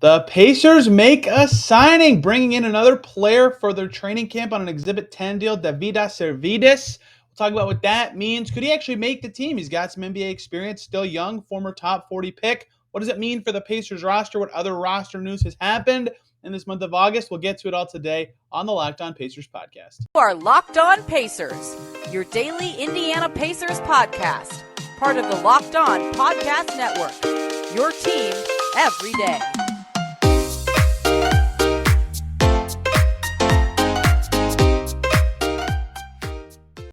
The Pacers make a signing, bringing in another player for their training camp on an Exhibit 10 deal, Deividas Sirvydis. We'll talk about what that means. Could he actually make the team? He's got some NBA experience, still young, former top 40 pick. What does it mean for the Pacers roster? What other roster news has happened in this month of August? We'll get to it all today on the Locked On Pacers podcast. You are Locked On Pacers, your daily Indiana Pacers podcast, part of the Locked On Podcast Network, your team every day.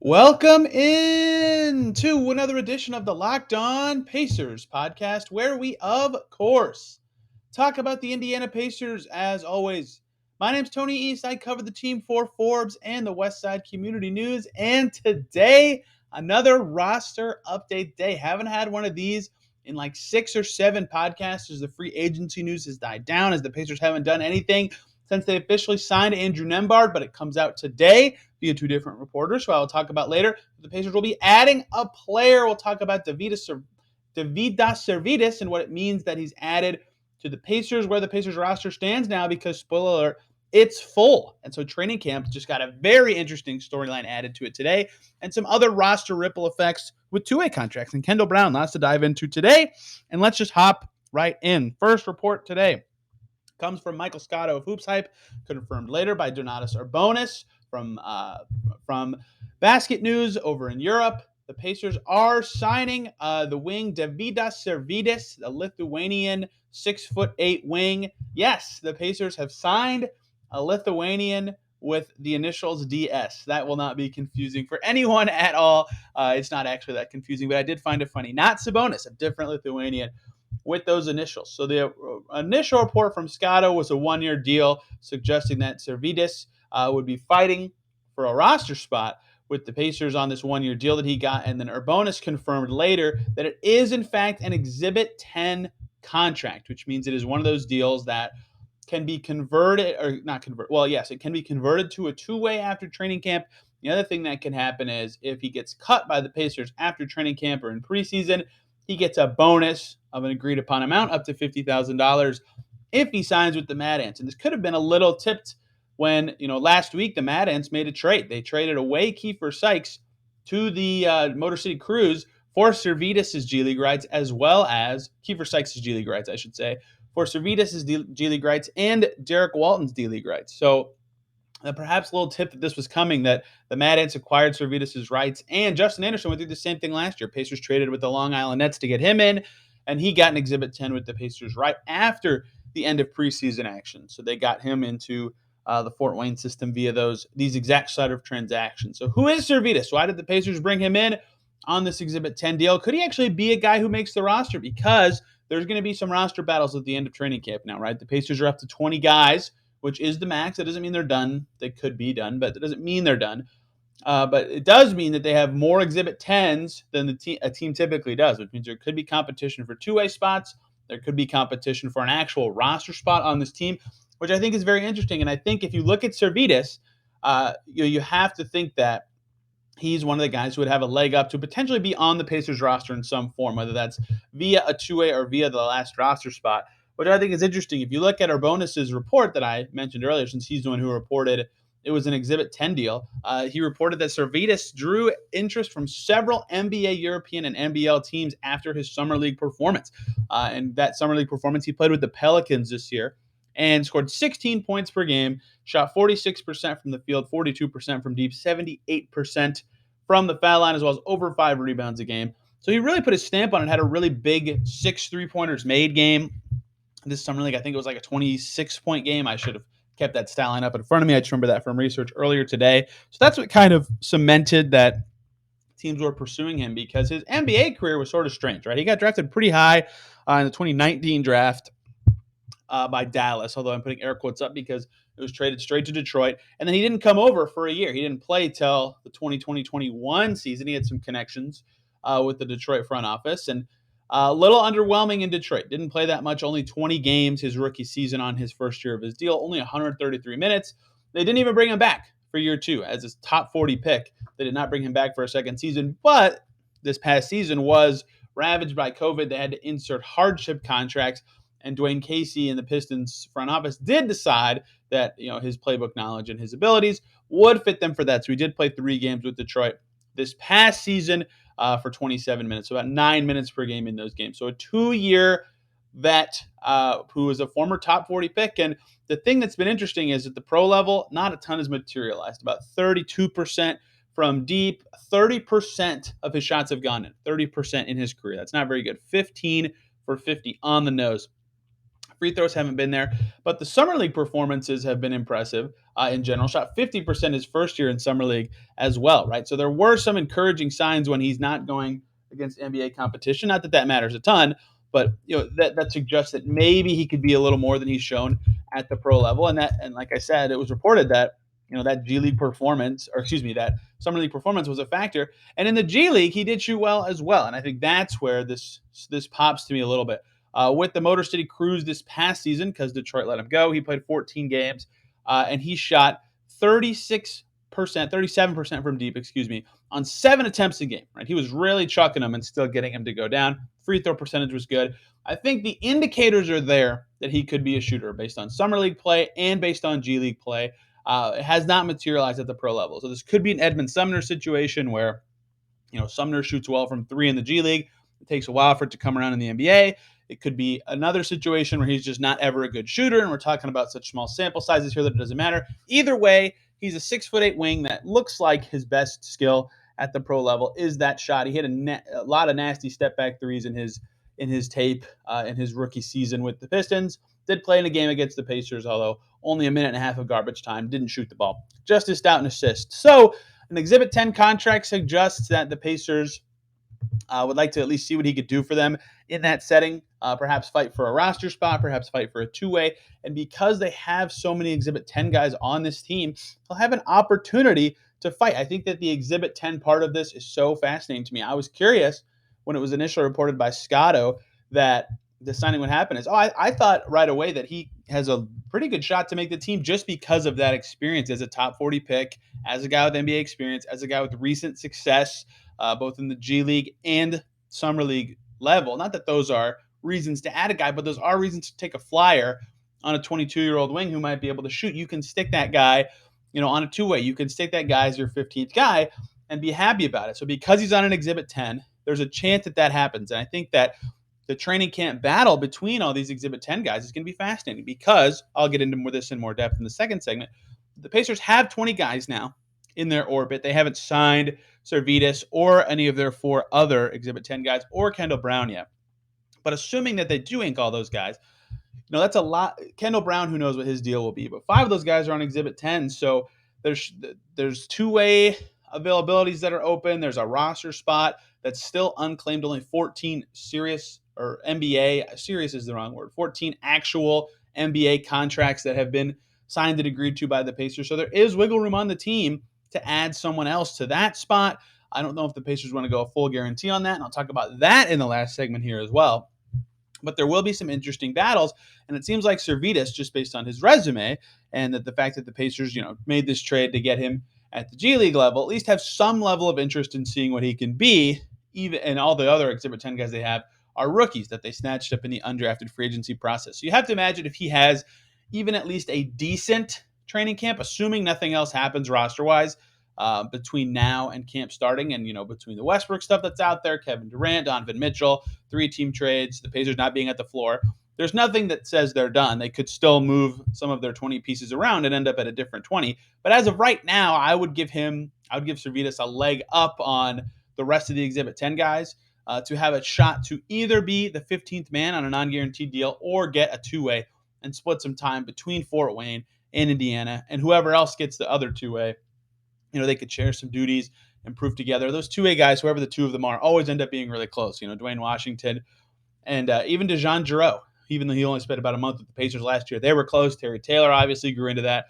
Welcome in to another edition of the Locked On Pacers podcast, where we, of course, talk about the Indiana Pacers as always. My name's Tony East. I cover the team for Forbes and the Westside Community News. And today, another roster update day. Haven't had one of these in like 6 or 7 podcasts as the free agency news has died down, as the Pacers haven't done anything since they officially signed Andrew Nembhard, but it comes out today via 2 different reporters, who I will talk about later. The Pacers will be adding a player. We'll talk about Deividas Sirvydis and what it means that he's added to the Pacers, where the Pacers roster stands now, because, spoiler alert, it's full. And so training camp just got a very interesting storyline added to it today, and some other roster ripple effects with two-way contracts and Kendall Brown. Lots to dive into today, and let's just hop right in. First report today comes from Michael Scotto of Hoops Hype, confirmed later by Donatas Urbonis from Basket News over in Europe. The Pacers are signing the wing Deividas Sirvydis, the Lithuanian 6'8" wing. Yes, the Pacers have signed a Lithuanian with the initials DS. That will not be confusing for anyone at all. It's not actually that confusing, but I did find it funny. Not Sabonis, a different Lithuanian with those initials. So the initial report from Scotto was a 1-year deal, suggesting that Sirvydis would be fighting for a roster spot with the Pacers on this 1-year deal that he got. And then Urbonis confirmed later that it is, in fact, an Exhibit 10 contract, which means it is one of those deals that can be converted, or not convert. Well, yes, it can be converted to a two-way after training camp. The other thing that can happen is if he gets cut by the Pacers after training camp or in preseason, he gets a bonus of an agreed upon amount up to $50,000 if he signs with the Mad Ants. And this could have been a little tipped when, last week the Mad Ants made a trade. They traded away Kiefer Sykes to the Motor City Cruise for Sirvydis' G League rights, as well as Kiefer Sykes' G League rights, I should say, for Sirvydis' G League rights and Derek Walton's D League rights. So perhaps a little tip that this was coming, that the Mad Ants acquired Sirvydis' rights, and Justin Anderson went through the same thing last year. Pacers traded with the Long Island Nets to get him in, and he got an Exhibit 10 with the Pacers right after the end of preseason action. So they got him into the Fort Wayne system via these exact sort of transactions. So who is Sirvydis? Why did the Pacers bring him in on this Exhibit 10 deal? Could he actually be a guy who makes the roster? Because there's going to be some roster battles at the end of training camp now, right? The Pacers are up to 20 guys, which is the max. That doesn't mean they're done. They could be done, but that doesn't mean they're done. But it does mean that they have more Exhibit 10s than a team typically does, which means there could be competition for two-way spots. There could be competition for an actual roster spot on this team, which I think is very interesting. And I think if you look at Sirvydis, you have to think that he's one of the guys who would have a leg up to potentially be on the Pacers roster in some form, whether that's via a two-way or via the last roster spot, which I think is interesting. If you look at Urbonis' report that I mentioned earlier, since he's the one who reported it was an Exhibit 10 deal, he reported that Sirvydis drew interest from several NBA, European, and NBL teams after his Summer League performance. And that Summer League performance, he played with the Pelicans this year and scored 16 points per game, shot 46% from the field, 42% from deep, 78% from the foul line, as well as over 5 rebounds a game. So he really put his stamp on it, had a really big 6 3-pointers made game. This Summer League, I think it was like a 26-point game. I should have kept that stat line up in front of me. I just remember that from research earlier today. So that's what kind of cemented that teams were pursuing him, because his NBA career was sort of strange, right? He got drafted pretty high in the 2019 draft by Dallas, although I'm putting air quotes up because it was traded straight to Detroit. And then he didn't come over for a year. He didn't play till the 2020-21 season. He had some connections with the Detroit front office, and a little underwhelming in Detroit. Didn't play that much, only 20 games his rookie season on his first year of his deal, only 133 minutes. They didn't even bring him back for year 2 as his top 40 pick. They did not bring him back for a second season, but this past season was ravaged by COVID. They had to insert hardship contracts, And Dwayne Casey and the Pistons front office did decide that his playbook knowledge and his abilities would fit them for that. So he did play 3 games with Detroit this past season for 27 minutes, so about 9 minutes per game in those games. So a 2-year vet who is a former top 40 pick. And the thing that's been interesting is at the pro level, not a ton has materialized. About 32% from deep, 30% of his shots have gone in, 30% in his career. That's not very good. 15 for 50 on the nose. Free throws haven't been there, but the summer league performances have been impressive in general. Shot 50% his first year in summer league as well, right? So there were some encouraging signs when he's not going against NBA competition. Not that that matters a ton, but that suggests that maybe he could be a little more than he's shown at the pro level. And like I said, it was reported that that G League performance, or excuse me, that summer league performance was a factor. And in the G League, he did shoot well as well. And I think that's where this pops to me a little bit. With the Motor City Cruise this past season, because Detroit let him go, he played 14 games, and he shot 37% from deep, on 7 attempts a game, right? He was really chucking them and still getting him to go down. Free throw percentage was good. I think the indicators are there that he could be a shooter based on summer league play and based on G League play. It has not materialized at the pro level. So this could be an Edmund Sumner situation where, Sumner shoots well from 3 in the G League. It takes a while for it to come around in the NBA. It could be another situation where he's just not ever a good shooter, and we're talking about such small sample sizes here that it doesn't matter. Either way, he's a 6'8" wing that looks like his best skill at the pro level is that shot. He hit a lot of nasty step back threes in his tape in his rookie season with the Pistons. Did play in a game against the Pacers, although only a minute and a half of garbage time. Didn't shoot the ball. Just a stout and assist. So an Exhibit 10 contract suggests that the Pacers would like to at least see what he could do for them in that setting. Perhaps fight for a roster spot, perhaps fight for a 2-way. And because they have so many Exhibit 10 guys on this team, they'll have an opportunity to fight. I think that the Exhibit 10 part of this is so fascinating to me. I was curious when it was initially reported by Scotto that the signing would happen. I thought right away that he has a pretty good shot to make the team just because of that experience as a top 40 pick, as a guy with NBA experience, as a guy with recent success, both in the G League and Summer League level. Not that those are reasons to add a guy, but those are reasons to take a flyer on a 22-year-old wing who might be able to shoot. You can stick that guy, on a 2-way. You can stick that guy as your 15th guy and be happy about it. So because he's on an Exhibit 10, there's a chance that happens. And I think that the training camp battle between all these Exhibit 10 guys is going to be fascinating because I'll get into this in more depth in the second segment. The Pacers have 20 guys now in their orbit. They haven't signed Sirvydis or any of their 4 other Exhibit 10 guys or Kendall Brown yet. But assuming that they do ink all those guys, that's a lot. Kendall Brown, who knows what his deal will be, but 5 of those guys are on Exhibit 10. So there's 2-way availabilities that are open. There's a roster spot that's still unclaimed. Only 14 serious, or NBA, serious is the wrong word, 14 actual NBA contracts that have been signed and agreed to by the Pacers. So there is wiggle room on the team to add someone else to that spot. I don't know if the Pacers want to go a full guarantee on that, and I'll talk about that in the last segment here as well. But there will be some interesting battles, and it seems like Sirvydis, just based on his resume, and that the fact that the Pacers, made this trade to get him at the G League level, at least have some level of interest in seeing what he can be. Even and all the other Exhibit 10 guys they have are rookies that they snatched up in the undrafted free agency process. So you have to imagine if he has even at least a decent training camp, assuming nothing else happens roster-wise, between now and camp starting, and between the Westbrook stuff that's out there, Kevin Durant, Donovan Mitchell, 3-team trades, the Pacers not being at the floor, there's nothing that says they're done. They could still move some of their 20 pieces around and end up at a different 20. But as of right now, I would give Sirvydis a leg up on the rest of the Exhibit 10 guys to have a shot to either be the 15th man on a non-guaranteed deal or get a 2-way and split some time between Fort Wayne and Indiana, and whoever else gets the other 2-way. They could share some duties, improve together. Those 2-way guys, whoever the 2 of them are, always end up being really close. Duane Washington and even DeJon Jarreau, even though he only spent about a month with the Pacers last year, they were close. Terry Taylor obviously grew into that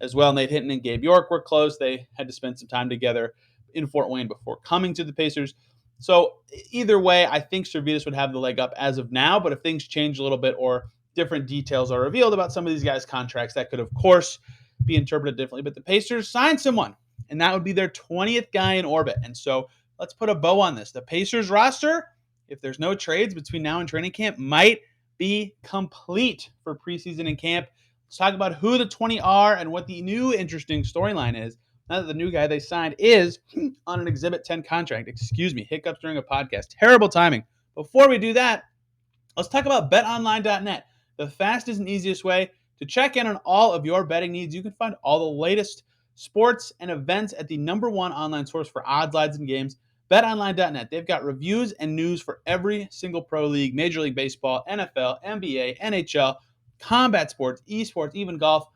as well. Nate Hinton and Gabe York were close. They had to spend some time together in Fort Wayne before coming to the Pacers. So either way, I think Sirvydis would have the leg up as of now. But if things change a little bit or different details are revealed about some of these guys' contracts, that could, of course, be interpreted differently. But the Pacers signed someone, and that would be their 20th guy in orbit. And so let's put a bow on this. The Pacers roster, if there's no trades between now and training camp, might be complete for preseason and camp. Let's talk about who the 20 are and what the new interesting storyline is. Now that the new guy they signed is on an Exhibit 10 contract. Excuse me, hiccups during a podcast. Terrible timing. Before we do that, let's talk about betonline.net, the fastest and easiest way to check in on all of your betting needs. You can find all the latest sports and events at the number one online source for odds, lines, and games, betonline.net. They've got reviews and news for every single pro league, Major League Baseball, NFL, NBA, NHL, combat sports, esports, even golf.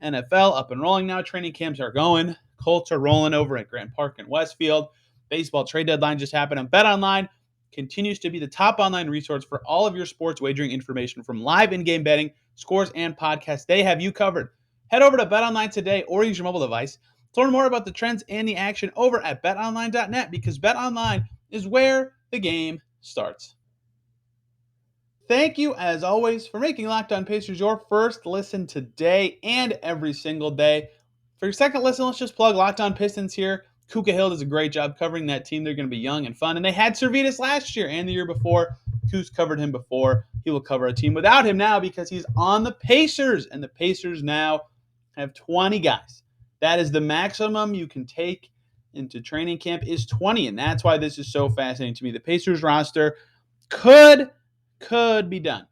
NFL up and rolling now. Training camps are going. Colts are rolling over at Grant Park and Westfield. Baseball trade deadline just happened. And BetOnline continues to be the top online resource for all of your sports wagering information, from live in-game betting, scores, and podcasts. They have you covered. Head over to BetOnline today or use your mobile device to learn more about the trends and the action over at betonline.net, because BetOnline is where the game starts. Thank you, as always, for making Locked On Pacers your first listen today and every single day. For your second listen, let's just plug Locked On Pistons here. Kuka Hill does a great job covering that team. They're going to be young and fun. And they had Sirvydis last year and the year before. Kuz covered him before. He will cover a team without him now because he's on the Pacers. And the Pacers now have 20 guys. That is the maximum you can take into training camp, is 20. And that's why this is so fascinating to me. The Pacers roster could be done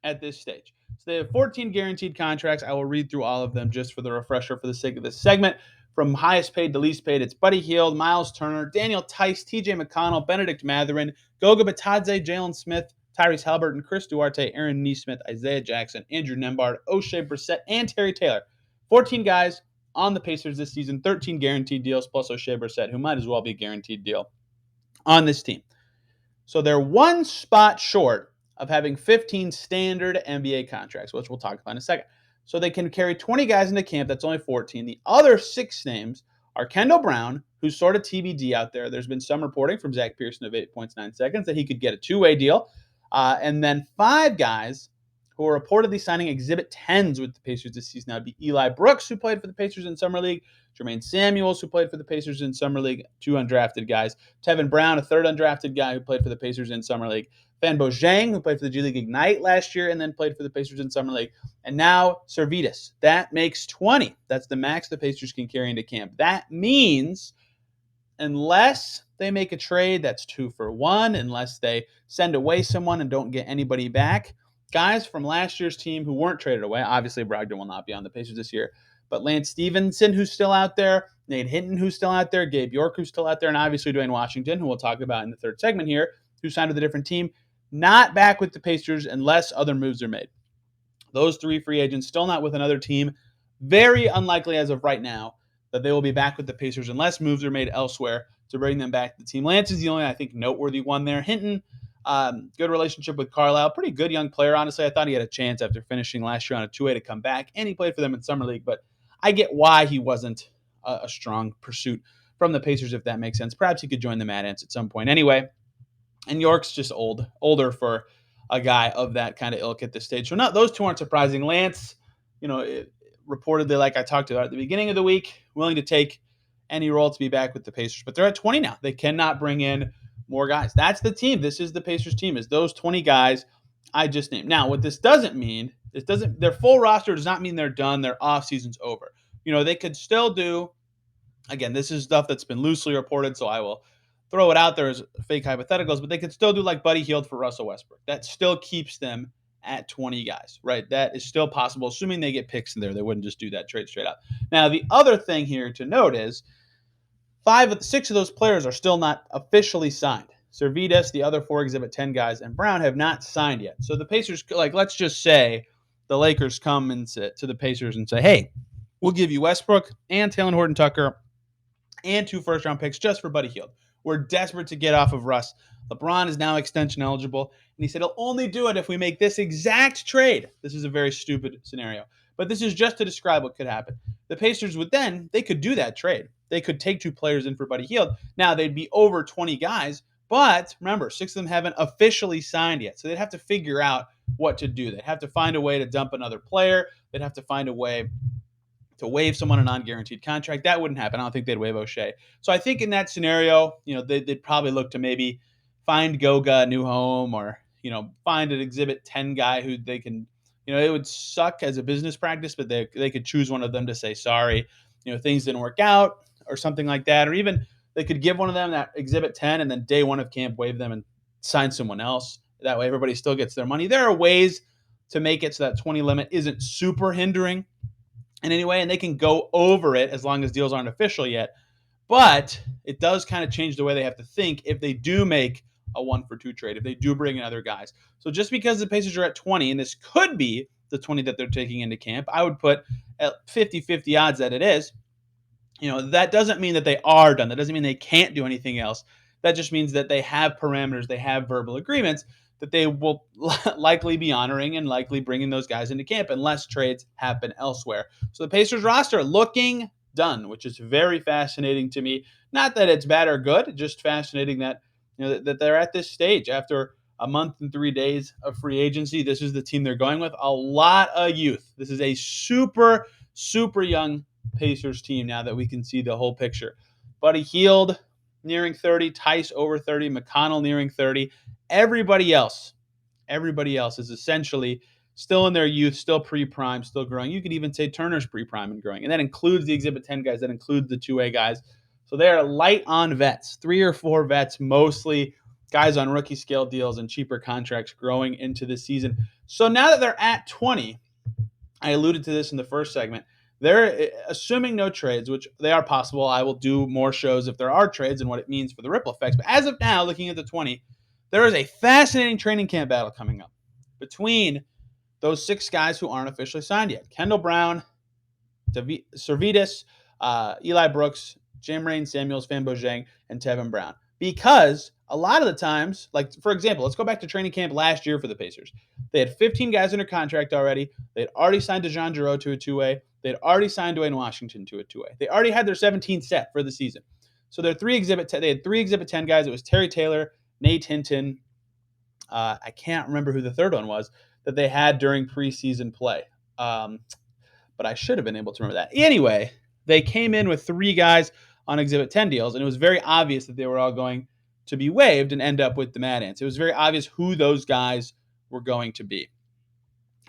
at this stage. So they have 14 guaranteed contracts. I will read through all of them just for the refresher for the sake of this segment. From highest paid to least paid, it's Buddy Hield, Miles Turner, Daniel Tice, TJ McConnell, Benedict Mathurin, Goga Batadze, Jalen Smith, Tyrese Halliburton, Chris Duarte, Aaron Nesmith, Isaiah Jackson, Andrew Nembhard, O'Shea Brissett, and Terry Taylor. 14 guys on the Pacers this season, 13 guaranteed deals, plus O'Shea Brissett, who might as well be a guaranteed deal on this team. So they're one spot short of having 15 standard NBA contracts, which we'll talk about in a second. So they can carry 20 guys into camp. That's only 14. The other 6 names are Kendall Brown, who's sort of TBD out there. There's been some reporting from Zach Pearson of 8.9 seconds that he could get a 2-way deal. And then 5 guys who are reportedly signing Exhibit 10s with the Pacers this season. That would be Eli Brooks, who played for the Pacers in Summer League, Jermaine Samuels, who played for the Pacers in Summer League, 2 undrafted guys, Tevin Brown, a 3rd undrafted guy who played for the Pacers in Summer League, Fanbo Zhang, who played for the G League Ignite last year and then played for the Pacers in Summer League, and now Sirvydis. That makes 20. That's the max the Pacers can carry into camp. That means unless they make a trade that's 2 for 1, unless they send away someone and don't get anybody back, guys from last year's team who weren't traded away, obviously Brogdon will not be on the Pacers this year, but Lance Stevenson, who's still out there, Nate Hinton, who's still out there, Gabe York, who's still out there, and obviously Duane Washington, who we'll talk about in the third segment here, who signed with a different team, not back with the Pacers unless other moves are made. Those 3 free agents still not with another team. Very unlikely as of right now that they will be back with the Pacers unless moves are made elsewhere to bring them back to the team. Lance is the only, I think, noteworthy one there. Hinton, good relationship with Carlisle. Pretty good young player, honestly. I thought he had a chance after finishing last year on a 2-way to come back, and he played for them in Summer League, but I get why he wasn't a strong pursuit from the Pacers, if that makes sense. Perhaps he could join the Mad Ants at some point. Anyway, and York's just older for a guy of that kind of ilk at this stage. So not those 2 aren't surprising. Lance, reportedly, like I talked about at the beginning of the week, willing to take any role to be back with the Pacers. But they're at 20 now. They cannot bring in more guys. That's the team. This is the Pacers team, is those 20 guys I just named. Now, what this doesn't mean, their full roster does not mean they're done. Their off season's over. They could still do, again, this is stuff that's been loosely reported, so I will throw it out there as fake hypotheticals, but they could still do like Buddy Hield for Russell Westbrook. That still keeps them at 20 guys, right? That is still possible, assuming they get picks in there. They wouldn't just do that trade straight up. Now, the other thing here to note is 6 of those players are still not officially signed. Sirvydis, the other 4 Exhibit 10 guys, and Brown have not signed yet. So the Pacers, let's just say the Lakers come and to the Pacers and say, hey, we'll give you Westbrook and Talen Horton-Tucker and 2 first-round picks just for Buddy Hield. We're desperate to get off of Russ. LeBron is now extension eligible, and he said he'll only do it if we make this exact trade. This is a very stupid scenario, but this is just to describe what could happen. The Pacers they could do that trade. They could take 2 players in for Buddy Hield. Now, they'd be over 20 guys, but remember, 6 of them haven't officially signed yet, so they'd have to figure out what to do. They'd have to find a way to dump another player. They'd have to find a way to waive someone a non-guaranteed contract. That wouldn't happen. I don't think they'd waive O'Shea. So I think in that scenario, they'd probably look to maybe find Goga a new home, or find an Exhibit 10 guy who they can, it would suck as a business practice, but they could choose one of them to say, sorry, things didn't work out or something like that. Or even they could give one of them that Exhibit 10 and then day one of camp waive them and sign someone else. That way everybody still gets their money. There are ways to make it so that 20 limit isn't super hindering in any way, and they can go over it as long as deals aren't official yet. But it does kind of change the way they have to think if they do make a 1-for-2 trade, if they do bring in other guys. So just because the Pacers are at 20, and this could be the 20 that they're taking into camp, I would put at 50-50 odds that it is. That doesn't mean that they are done. That doesn't mean they can't do anything else. That just means that they have parameters, they have verbal agreements that they will likely be honoring and likely bringing those guys into camp unless trades happen elsewhere. So the Pacers roster looking done, which is very fascinating to me. Not that it's bad or good, just fascinating that that they're at this stage after a month and 3 days of free agency. This is the team they're going with. A lot of youth. This is a super, super young Pacers team now that we can see the whole picture. Buddy Hield nearing 30, Tice over 30, McConnell nearing 30. Everybody else is essentially still in their youth, still pre-prime, still growing. You could even say Turner's pre-prime and growing. And that includes the Exhibit 10 guys. That includes the 2A guys. So they are light on vets, 3 or 4 vets, mostly guys on rookie scale deals and cheaper contracts growing into this season. So now that they're at 20, I alluded to this in the first segment, they're assuming no trades, which they are possible. I will do more shows if there are trades and what it means for the ripple effects. But as of now, looking at the 20, there is a fascinating training camp battle coming up between those 6 guys who aren't officially signed yet. Kendall Brown, Sirvydis, Eli Brooks, Jermaine Samuels, Fanbo Zhang, and Tevin Brown. Because a lot of the times, like for example, let's go back to training camp last year for the Pacers. They had 15 guys under contract already. They had already signed DeJon Jarreau to a 2-way. They had already signed Duane Washington to a 2-way. They already had their 17 set for the season. So they had 3 Exhibit 10 guys. It was Terry Taylor, Nate Hinton. I can't remember who the third one was that they had during preseason play. But I should have been able to remember that. Anyway, they came in with 3 guys on Exhibit 10 deals, and it was very obvious that they were all going to be waived and end up with the Mad Ants. It was very obvious who those guys were going to be.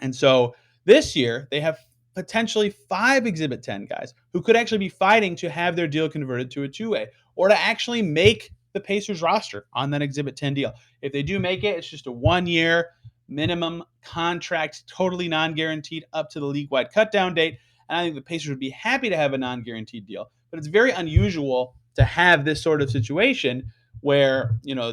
And so this year, they have potentially 5 Exhibit 10 guys who could actually be fighting to have their deal converted to a 2-way or to actually make the Pacers roster on that Exhibit 10 deal. If they do make it, it's just a 1-year minimum contract, totally non-guaranteed up to the league-wide cut-down date. And I think the Pacers would be happy to have a non-guaranteed deal. But it's very unusual to have this sort of situation where, where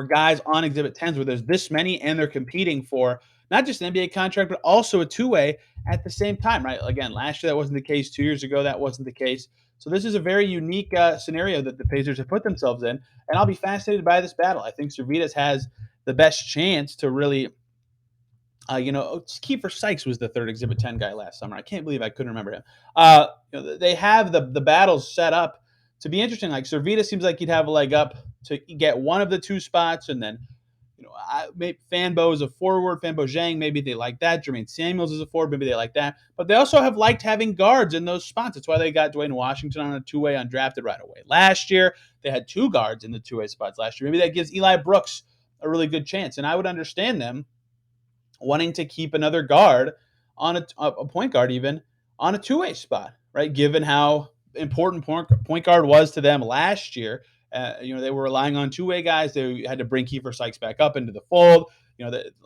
guys on Exhibit 10s where there's this many and they're competing for not just an NBA contract, but also a 2-way at the same time, right? Again, last year that wasn't the case. 2 years ago, that wasn't the case. So this is a very unique scenario that the Pacers have put themselves in, and I'll be fascinated by this battle. I think Sirvydis has the best chance to really, Kiefer Sykes was the third Exhibit 10 guy last summer. I can't believe I couldn't remember him. They have the battles set up to be interesting. Like Sirvydis seems like he'd have a leg up to get one of the 2 spots, and then maybe Fanbo is a forward, Fanbo Zhang, maybe they like that. Jermaine Samuels is a forward, maybe they like that. But they also have liked having guards in those spots. That's why they got Duane Washington on a 2-way undrafted right away. Last year, they had 2 guards in the 2-way spots last year. Maybe that gives Eli Brooks a really good chance. And I would understand them wanting to keep another guard on a point guard even on a 2-way spot, right? Given how important point guard was to them last year. They were relying on 2-way guys. They had to bring Kiefer Sykes back up into the fold.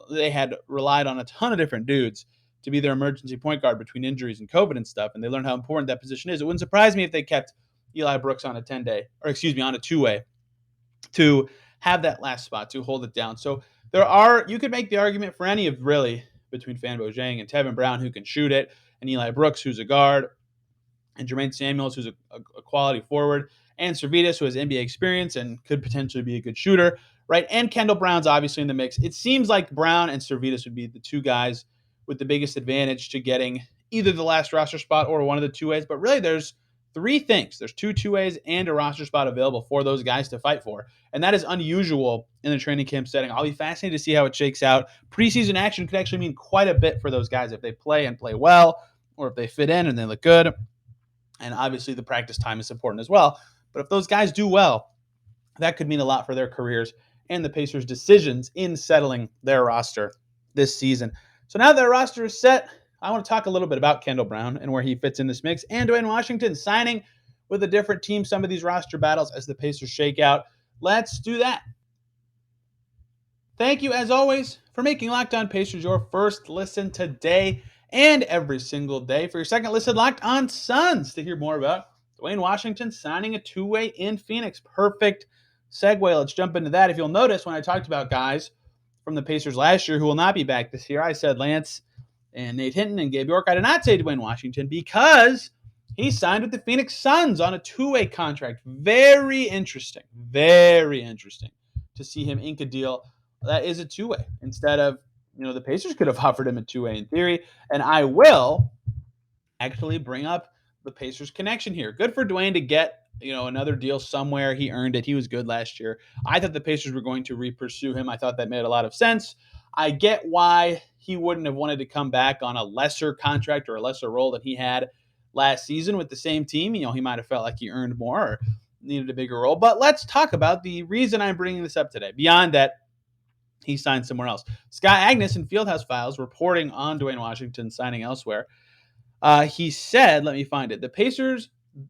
They had relied on a ton of different dudes to be their emergency point guard between injuries and COVID and stuff, and they learned how important that position is. It wouldn't surprise me if they kept Eli Brooks on a 10-day, or excuse me, on a 2-way to have that last spot to hold it down. So you could make the argument for any of really between Fanbo Zhang and Tevin Brown, who can shoot it, and Eli Brooks, who's a guard, and Jermaine Samuels, who's a quality forward, and Sirvydis, who has NBA experience and could potentially be a good shooter, right? And Kendall Brown's obviously in the mix. It seems like Brown and Sirvydis would be the 2 guys with the biggest advantage to getting either the last roster spot or one of the 2-ways. But really, there's 3 things. There's 2 2-ways and a roster spot available for those guys to fight for. And that is unusual in the training camp setting. I'll be fascinated to see how it shakes out. Preseason action could actually mean quite a bit for those guys if they play and play well, or if they fit in and they look good. And obviously the practice time is important as well. But if those guys do well, that could mean a lot for their careers and the Pacers' decisions in settling their roster this season. So now that their roster is set, I want to talk a little bit about Kendall Brown and where he fits in this mix, and Duane Washington signing with a different team, some of these roster battles as the Pacers shake out. Let's do that. Thank you, as always, for making Locked On Pacers your first listen today and every single day. For your second listen, Locked On Suns, to hear more about Duane Washington signing a two-way in Phoenix. Perfect segue. Let's jump into that. If you'll notice, when I talked about guys from the Pacers last year who will not be back this year, I said Lance and Nate Hinton and Gabe York. I did not say Duane Washington because he signed with the Phoenix Suns on a two-way contract. Very interesting. Very interesting to see him ink a deal that is a two-way instead of, the Pacers could have offered him a two-way in theory. And I will actually bring up the Pacers connection here. Good for Duane to get, another deal somewhere. He earned it. He was good last year. I thought the Pacers were going to re-pursue him. I thought that made a lot of sense. I get why he wouldn't have wanted to come back on a lesser contract or a lesser role than he had last season with the same team. He might have felt like he earned more or needed a bigger role. But let's talk about the reason I'm bringing this up today. Beyond that, he signed somewhere else. Scott Agnes in Fieldhouse Files reporting on Duane Washington signing elsewhere. He said, let me find it. The Pacers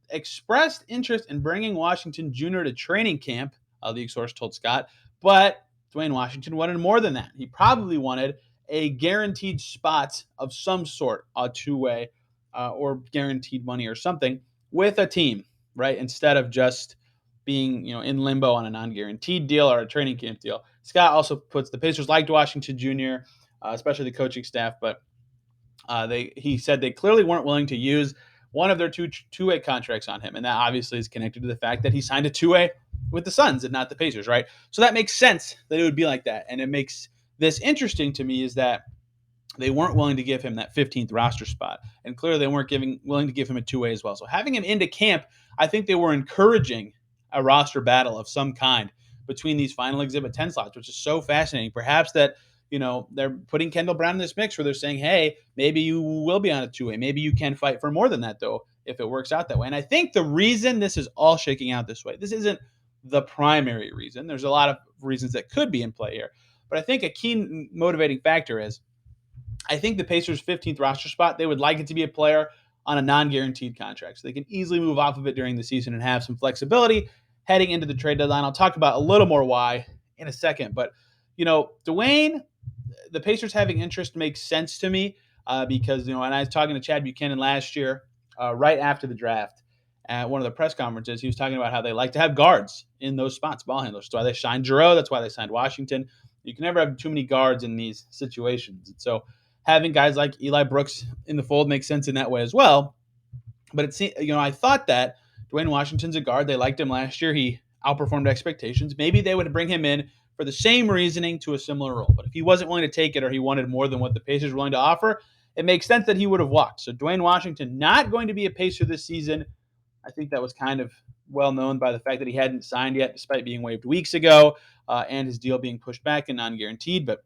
expressed interest in bringing Washington Jr. to training camp, a league source told Scott, but Duane Washington wanted more than that. He probably wanted a guaranteed spot of some sort, a two-way or guaranteed money or something with a team, right? Instead of just being, in limbo on a non-guaranteed deal or a training camp deal. Scott also puts the Pacers liked Washington Jr., especially the coaching staff, but he said they clearly weren't willing to use one of their two-way contracts on him, and that obviously is connected to the fact that he signed a two-way with the Suns and not the Pacers, right? So that makes sense that it would be like that, and it makes this interesting to me is that they weren't willing to give him that 15th roster spot, and clearly they weren't willing to give him a two-way as well. So having him into camp, I think they were encouraging a roster battle of some kind between these final Exhibit 10 slots, which is so fascinating. Perhaps that they're putting Kendall Brown in this mix where they're saying, hey, maybe you will be on a two-way. Maybe you can fight for more than that, though, if it works out that way. And I think the reason this is all shaking out this way, this isn't the primary reason. There's a lot of reasons that could be in play here. But I think a key motivating factor is I think the Pacers' 15th roster spot, they would like it to be a player on a non-guaranteed contract. So they can easily move off of it during the season and have some flexibility heading into the trade deadline. I'll talk about a little more why in a second. But, Duane, the Pacers having interest makes sense to me because, and I was talking to Chad Buchanan last year right after the draft at one of the press conferences. He was talking about how they like to have guards in those spots, ball handlers. That's why they signed Giroux. That's why they signed Washington. You can never have too many guards in these situations. And so having guys like Eli Brooks in the fold makes sense in that way as well. But I thought that Duane Washington's a guard. They liked him last year. He outperformed expectations. Maybe they would bring him in for the same reasoning to a similar role. But if he wasn't willing to take it or he wanted more than what the Pacers were willing to offer, it makes sense that he would have walked. So Duane Washington not going to be a Pacer this season. I think that was kind of well known by the fact that he hadn't signed yet, despite being waived weeks ago, and his deal being pushed back and non-guaranteed. But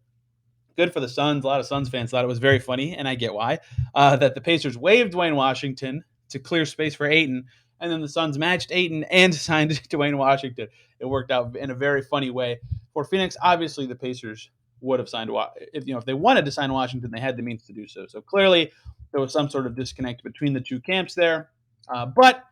good for the Suns. A lot of Suns fans thought it was very funny, and I get why, that the Pacers waived Duane Washington to clear space for Ayton, and then the Suns matched Ayton and signed Duane Washington. It worked out in a very funny way for Phoenix. Obviously, the Pacers would have signed if they wanted to sign Washington, they had the means to do so. So clearly, there was some sort of disconnect between the two camps there. But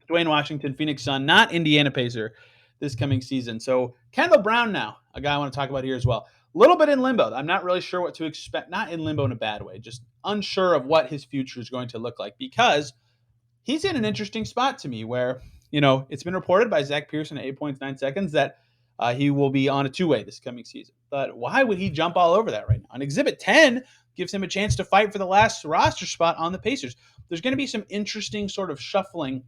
Duane Washington, Phoenix Sun, not Indiana Pacer this coming season. So Kendall Brown now, a guy I want to talk about here as well. A little bit in limbo. I'm not really sure what to expect. Not in limbo in a bad way, just unsure of what his future is going to look like because he's in an interesting spot to me where, it's been reported by Zach Pearson at 8 points, 9 seconds that he will be on a two-way this coming season. But why would he jump all over that right now? And Exhibit 10 gives him a chance to fight for the last roster spot on the Pacers. There's going to be some interesting sort of shuffling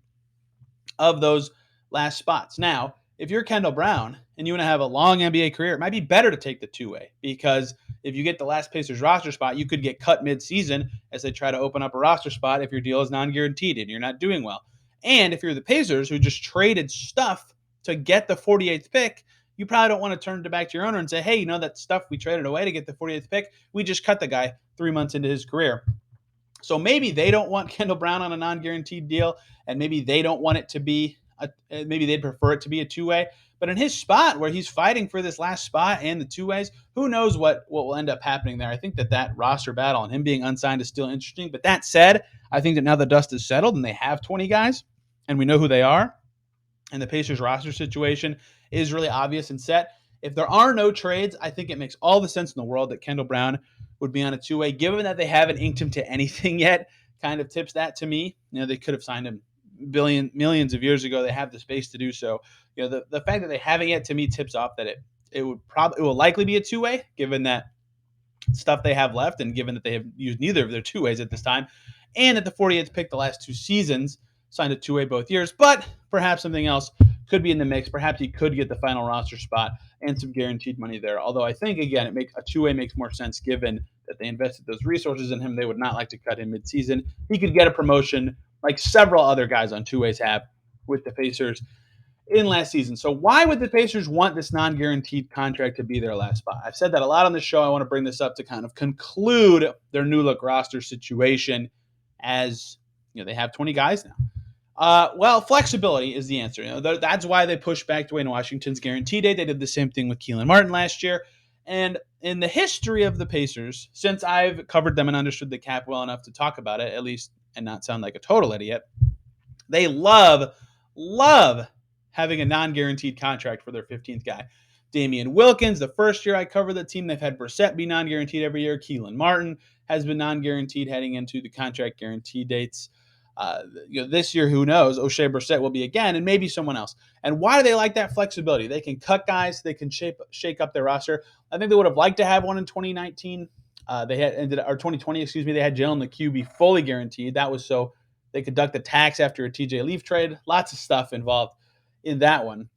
of those last spots. Now, if you're Kendall Brown and you want to have a long NBA career, it might be better to take the two-way because if you get the last Pacers roster spot, you could get cut mid-season as they try to open up a roster spot if your deal is non-guaranteed and you're not doing well. And if you're the Pacers who just traded stuff to get the 48th pick, you probably don't want to turn it back to your owner and say, hey, that stuff we traded away to get the 48th pick, we just cut the guy 3 months into his career. So maybe they don't want Kendall Brown on a non-guaranteed deal, and maybe they don't want it to be maybe they'd prefer it to be a two-way. But in his spot, where he's fighting for this last spot and the two ways, who knows what will end up happening there. I think that roster battle and him being unsigned is still interesting. But that said, I think that now the dust is settled and they have 20 guys and we know who they are, and the Pacers roster situation is really obvious and set. If there are no trades, I think it makes all the sense in the world that Kendall Brown would be on a two-way. Given that they haven't inked him to anything yet, kind of tips that to me. They could have signed him millions of years ago. They have the space to do so. The fact that they haven't yet, to me, tips off that it will likely be a two-way, given that stuff they have left, and given that they have used neither of their two ways at this time, and that the 48th pick the last 2 seasons signed a two-way both years. But perhaps something else could be in the mix. Perhaps he could get the final roster spot and some guaranteed money there. Although I think, again, a two-way makes more sense given that they invested those resources in him. They would not like to cut him mid-season. He could get a promotion like several other guys on two ways have with the Pacers in last season. So why would the Pacers want this non-guaranteed contract to be their last spot? I've said that a lot on the show. I want to bring this up to kind of conclude their new look roster situation, as they have 20 guys now. Well, flexibility is the answer. That's why they pushed back Duane Washington's guarantee date. They did the same thing with Keelan Martin last year. And in the history of the Pacers, since I've covered them and understood the cap well enough to talk about it, at least, and not sound like a total idiot, they love having a non-guaranteed contract for their 15th guy. Damian Wilkins, the first year I covered the team, they've had Brissett be non-guaranteed every year. Keelan Martin has been non-guaranteed heading into the contract guarantee dates. This year, who knows? O'Shea Brissett will be again, and maybe someone else. And why do they like that flexibility? They can cut guys. They can shake up their roster. I think they would have liked to have one in 2019. They had ended, or 2020, excuse me. They had Jalen McHugh be fully guaranteed. That was so they could duck the tax after a TJ Leaf trade. Lots of stuff involved in that one.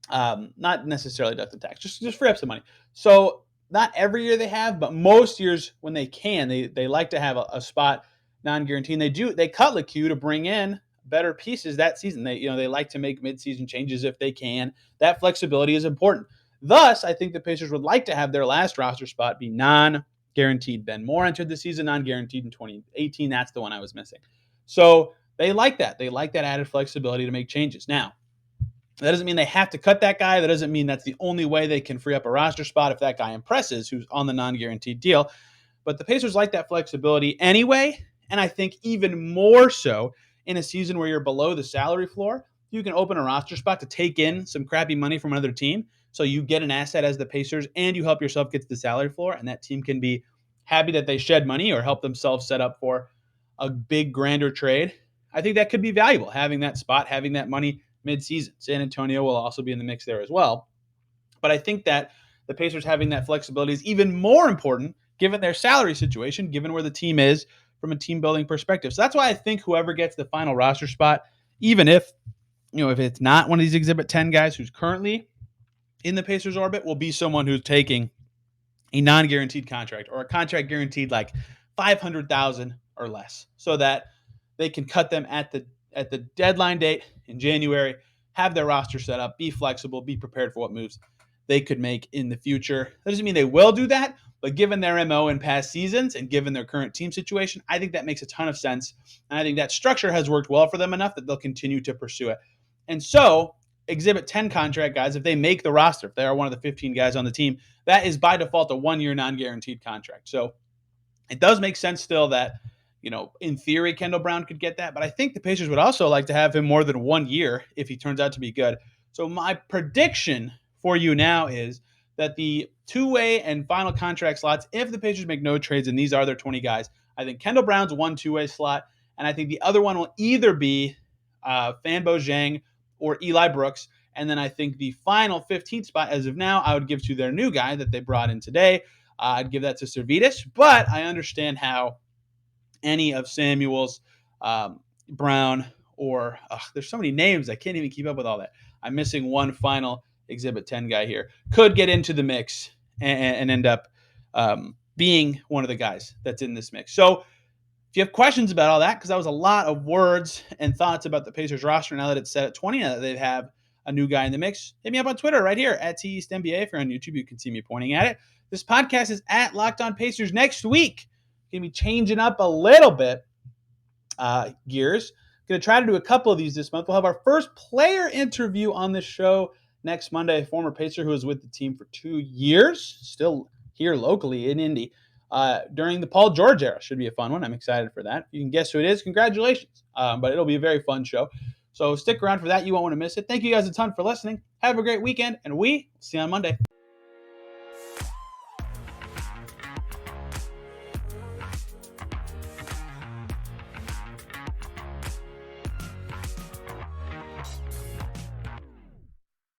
Not necessarily duck the tax, just free up some money. So not every year they have, but most years when they can, they like to have a spot non-guaranteed. And they cut LeCue to bring in better pieces that season. They like to make mid-season changes if they can. That flexibility is important. Thus, I think the Pacers would like to have their last roster spot be non-guaranteed. Ben Moore entered the season non-guaranteed in 2018. That's the one I was missing. So they like that. They like that added flexibility to make changes. Now, that doesn't mean they have to cut that guy. That doesn't mean that's the only way they can free up a roster spot if that guy impresses, who's on the non-guaranteed deal. But the Pacers like that flexibility anyway, and I think even more so in a season where you're below the salary floor. You can open a roster spot to take in some crappy money from another team, so you get an asset as the Pacers, and you help yourself get to the salary floor, and that team can be happy that they shed money or help themselves set up for a big, grander trade. I think that could be valuable, having that spot, having that money mid-season. San Antonio will also be in the mix there as well. But I think that the Pacers having that flexibility is even more important given their salary situation, given where the team is from a team-building perspective. So that's why I think whoever gets the final roster spot, even if it's not one of these Exhibit 10 guys who's currently in the Pacers orbit, will be someone who's taking a non-guaranteed contract or a contract guaranteed like $500,000 or less, so that they can cut them at the deadline date in January, have their roster set up, be flexible, be prepared for what moves they could make in the future. That doesn't mean they will do that, but given their MO in past seasons and given their current team situation, I think that makes a ton of sense. And I think that structure has worked well for them enough that they'll continue to pursue it. And so, Exhibit 10 contract guys, if they make the roster, if they are one of the 15 guys on the team, that is by default a one-year non-guaranteed contract. So it does make sense still that, in theory, Kendall Brown could get that, but I think the Pacers would also like to have him more than 1 year if he turns out to be good. So my prediction for you now is that the two-way and final contract slots, if the Pacers make no trades, and these are their 20 guys, I think Kendall Brown's one two-way slot, and I think the other one will either be Fanbo Zhang or Eli Brooks. And then I think the final 15th spot, as of now, I would give to their new guy that they brought in today. I'd give that to Sirvydis, but I understand how any of Samuels, Brown, or there's so many names, I can't even keep up with all that. I'm missing one final Exhibit 10 guy here. Could get into the mix and end up being one of the guys that's in this mix. So if you have questions about all that, because that was a lot of words and thoughts about the Pacers roster now that it's set at 20, now that they have a new guy in the mix, hit me up on Twitter right here at TEastNBA. If you're on YouTube, you can see me pointing at it. This podcast is at Locked On Pacers. Next week, going to be changing up a little bit gears. Going to try to do a couple of these this month. We'll have our first player interview on the show next Monday, a former Pacer who was with the team for 2 years, still here locally in Indy, during the Paul George era. Should be a fun one. I'm excited for that. If you can guess who it is, congratulations. But it'll be a very fun show. So stick around for that. You won't want to miss it. Thank you guys a ton for listening. Have a great weekend, and we see you on Monday.